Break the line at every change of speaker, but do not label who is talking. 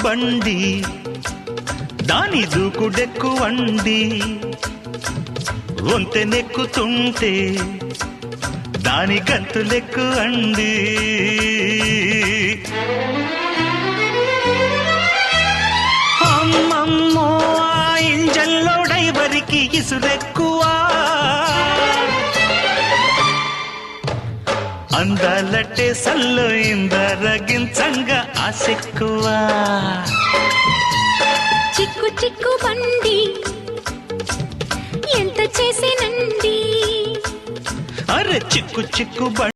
బండి దాని దూకుడెక్కువండి వంతెనెక్కుతుంటే దాని గంతులెక్కు అండి అమ్మమ్మో ఆ ఇంజన్లో డైవరికి ఇసురెక్కువా అందాలట్టే సల్లో ఇందరగించంగా ఆసెక్కువా
చిక్కు చిక్కు బండి ఎంత చేసేనండి
అరే చిక్కు చిక్కు